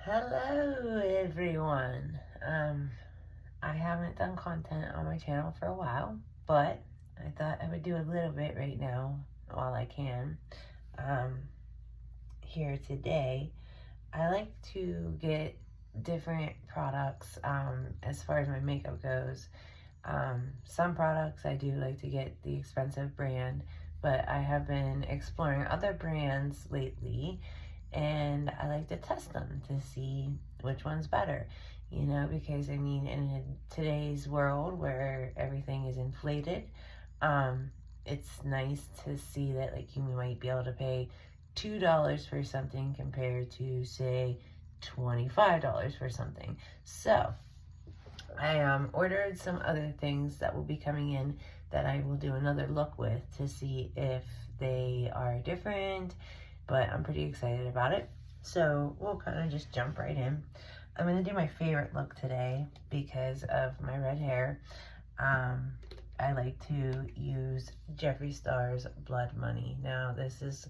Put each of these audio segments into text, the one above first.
Hello everyone. I haven't done content on my channel for a while, but I thought I would do a little bit right now while I can. Um, Here today, I like to get different products as far as my makeup goes. Some products I do like to get the expensive brand, but I have been exploring other brands lately and I like to test them to see which one's better, because I mean, in today's world where everything is inflated, um, it's nice to see that like you might be able to pay $2 for something compared to say $25 for something. So I ordered some other things that will be coming in that I will do another look with to see if they are different, but I'm pretty excited about it. So we'll kind of just jump right in. I'm going to do my favorite look today because of my red hair. I like to use Jeffree Star's Blood Money. Now this is,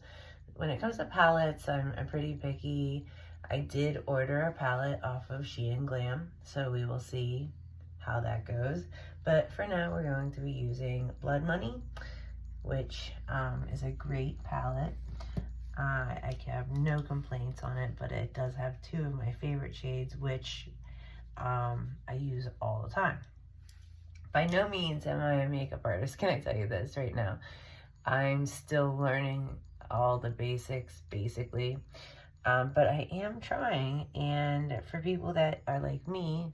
when it comes to palettes, I'm pretty picky. I did order a palette off of Shein Glam, so we will see how that goes. But for now, we're going to be using Blood Money, which is a great palette. I have no complaints on it, but it does have two of my favorite shades, which I use all the time. By no means am I a makeup artist, can I tell you this right now. I'm still learning all the basics, basically. But I am trying, and for people that are like me,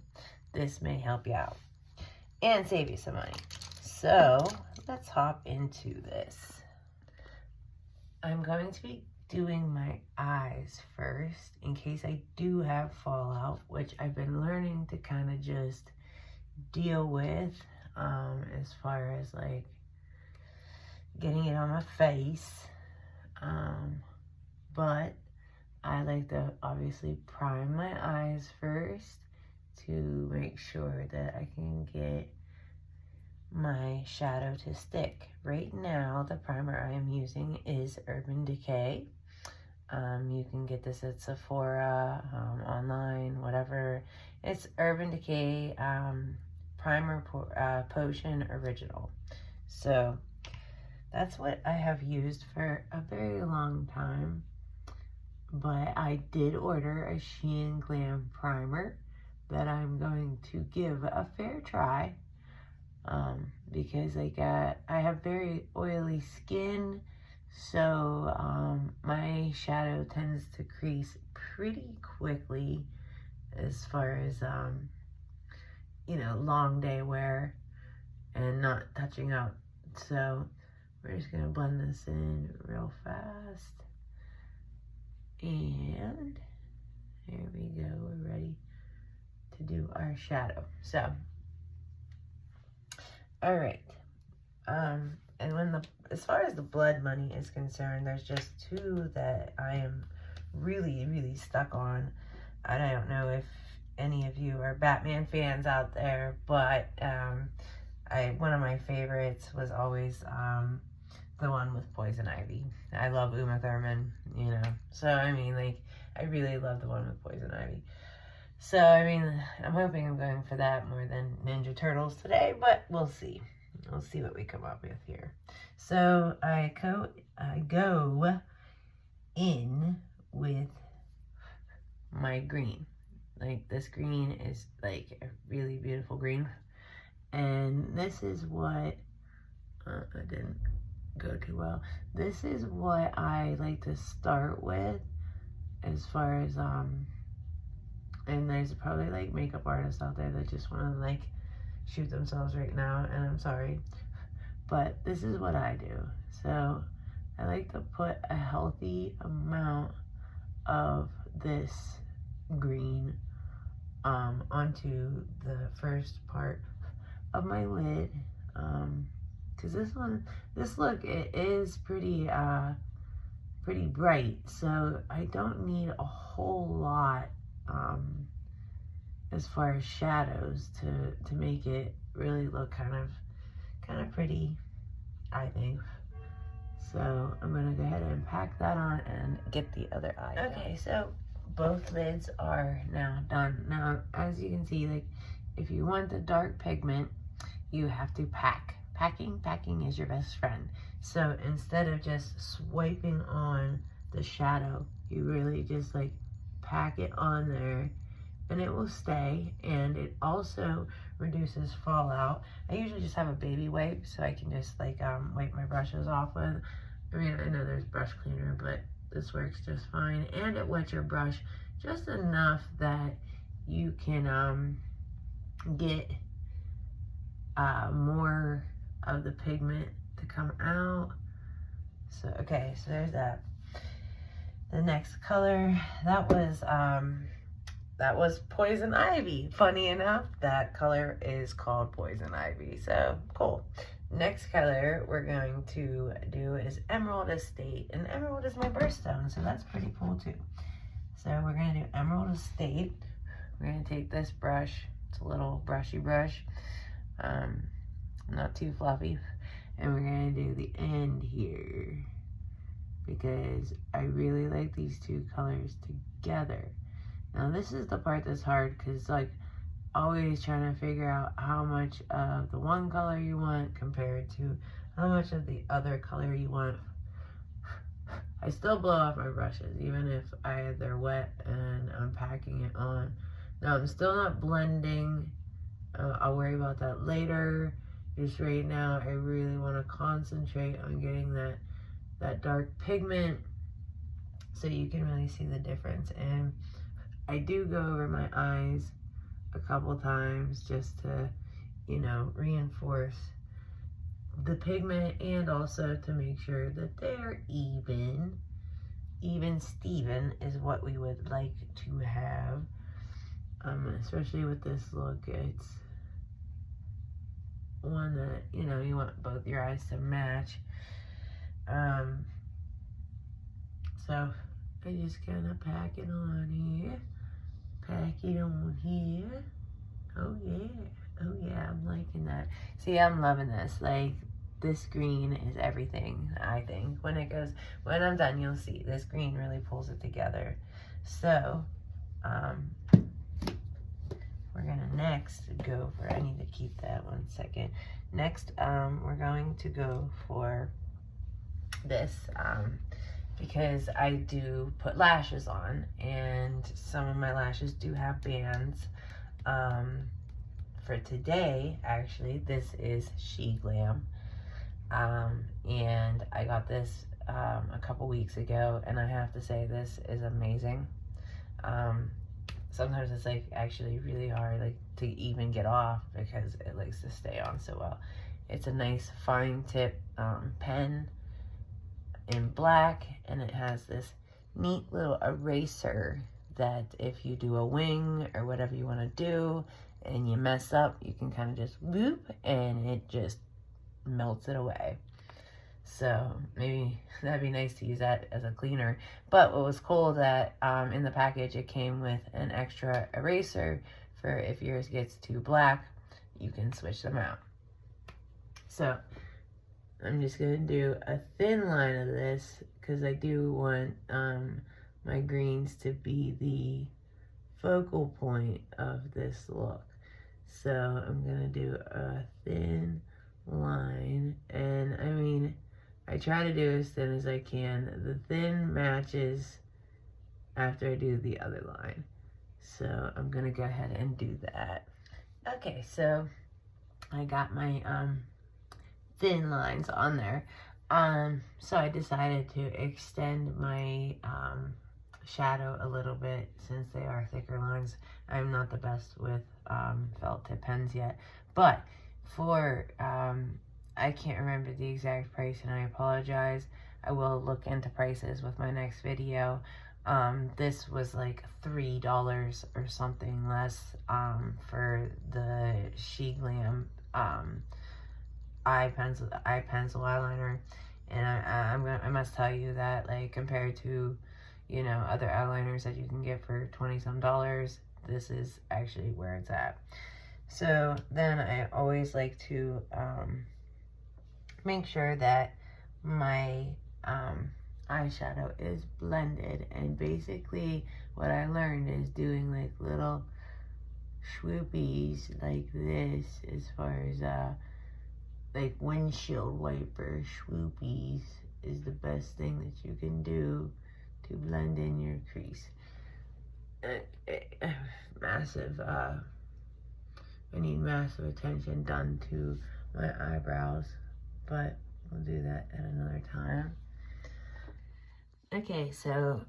this may help you out and save you some money. So let's hop into this. I'm going to be doing my eyes first in case I do have fallout, which I've been learning to kind of just deal with as far as like getting it on my face. But I like to obviously prime my eyes first to make sure that I can get my shadow to stick. Right now, the primer I am using is Urban Decay. You can get this at Sephora, online, whatever. It's Urban Decay Primer Potion Original. So that's what I have used for a very long time. But I did order a Shein Glam primer that I'm going to give a fair try. Because I have very oily skin, so my shadow tends to crease pretty quickly as far as long day wear and not touching up. So we're just gonna blend this in real fast, and here we go. We're ready to do our shadow. So all right. And as far as the Blood Money is concerned, there's just two that I am really, really stuck on. I don't know if any of you are Batman fans out there, but one of my favorites was always the one with Poison Ivy. I love Uma Thurman, So, I mean, like, I really love the one with Poison Ivy. So, I mean, I'm hoping I'm going for that more than Ninja Turtles today, but we'll see. We'll see what we come up with here. So, I go in with my green. Like, this green is, like, a really beautiful green. And this is what, I didn't go too well. This is what I like to start with as far as, and there's probably like makeup artists out there that just want to like shoot themselves right now, and I'm sorry, but this is what I do. So I like to put a healthy amount of this green onto the first part of my lid, because this look, it is pretty bright, so I don't need a whole lot as far as shadows to make it really look kind of pretty, I think. So I'm gonna go ahead and pack that on and get the other eye. Okay, so both lids are now done. Now, as you can see, like, if you want the dark pigment, you have to pack. Packing is your best friend. So instead of just swiping on the shadow, you really just like pack it on there and it will stay. And it also reduces fallout. I usually just have a baby wipe so I can just like wipe my brushes off with. I mean, I know there's brush cleaner, but this works just fine. And it wets your brush just enough that you can get more of the pigment to come out. So, okay, so there's that. The next color, that was Poison Ivy. Funny enough, that color is called Poison Ivy, so cool. Next color we're going to do is Emerald Estate, and Emerald is my birthstone, so that's pretty cool too. So we're gonna do Emerald Estate. We're gonna take this brush, it's a little brushy brush, not too fluffy, and we're gonna do the end here because I really like these two colors together. Now this is the part that's hard because like always trying to figure out how much of the one color you want compared to how much of the other color you want. I still blow off my brushes even if they're wet and I'm packing it on. Now I'm still not blending. I'll worry about that later. Just right now I really want to concentrate on getting that dark pigment so you can really see the difference. And I do go over my eyes a couple times just to, you know, reinforce the pigment and also to make sure that they're even. Even Steven is what we would like to have, especially with this look. It's one that, you know, you want both your eyes to match. So I just kind of pack it on here. Pack it on here. Oh yeah, I'm liking that. See, I'm loving this. Like, this green is everything, I think. When I'm done, you'll see. This green really pulls it together. So, we're gonna next go for, I need to keep that 1 second. Next, we're going to go for this, because I do put lashes on, and some of my lashes do have bands. For today, actually, this is SheGlam, and I got this a couple weeks ago, and I have to say this is amazing. Sometimes it's like actually really hard like to even get off because it likes to stay on so well. It's a nice fine tip pen in black, and it has this neat little eraser that if you do a wing or whatever you want to do and you mess up, you can kind of just whoop and it just melts it away. So maybe that'd be nice to use that as a cleaner. But what was cool that in the package it came with an extra eraser for if yours gets too black, you can switch them out. So I'm just gonna do a thin line of this because I do want my greens to be the focal point of this look. So I'm gonna do a thin line, and I mean, I try to do as thin as I can. The thin matches after I do the other line. So I'm gonna go ahead and do that. Okay, so I got my thin lines on there. So I decided to extend my shadow a little bit since they are thicker lines. I'm not the best with felt tip pens yet, but for I can't remember the exact price and I apologize. I will look into prices with my next video. This was like $3 or something less for the SheGlam eye pencil eyeliner, and I must tell you that, like, compared to, you know, other eyeliners that you can get for $20-some, this is actually where it's at. So then I always like to make sure that my eyeshadow is blended. And basically what I learned is doing like little swoopies like this, as far as like windshield wiper swoopies, is the best thing that you can do to blend in your crease. Massive, I need massive attention done to my eyebrows, but we'll do that at another time. Okay, so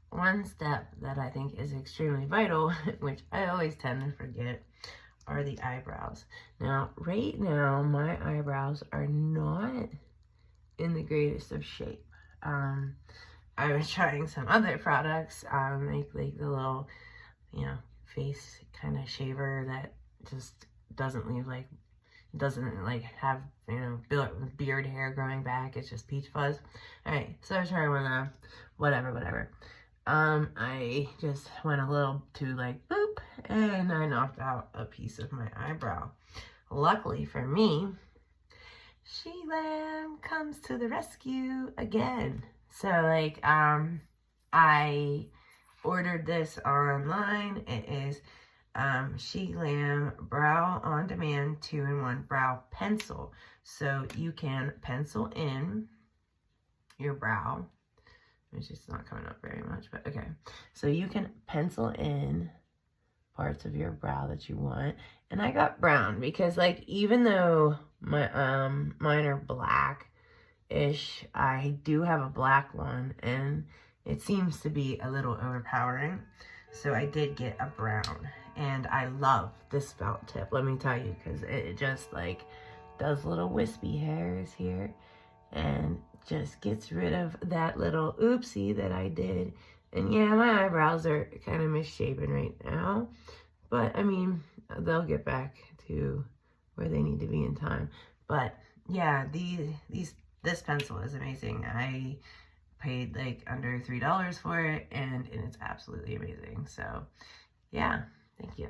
one step that I think is extremely vital, which I always tend to forget, are the eyebrows. Now, right now, my eyebrows are not in the greatest of shape. I was trying some other products, like the little, face kind of shaver that just doesn't leave doesn't have, beard hair growing back. It's just peach fuzz. All right, so I was trying one of them, whatever. I just went a little too boop, and I knocked out a piece of my eyebrow. Luckily for me, Sheila comes to the rescue again. So I ordered this online. It is Sheila Brow On Demand 2-in-1 Brow Pencil. So you can pencil in your brow, which is not coming up very much, but okay. So you can pencil in parts of your brow that you want. And I got brown because even though my mine are black-ish, I do have a black one, and it seems to be a little overpowering. So I did get a brown, and I love this felt tip, let me tell you, because it just does little wispy hairs here and just gets rid of that little oopsie that I did. And yeah, my eyebrows are kind of misshapen right now, but I mean, they'll get back to where they need to be in time. But yeah, this pencil is amazing. I paid under $3 for it, and it's absolutely amazing. So yeah, thank you.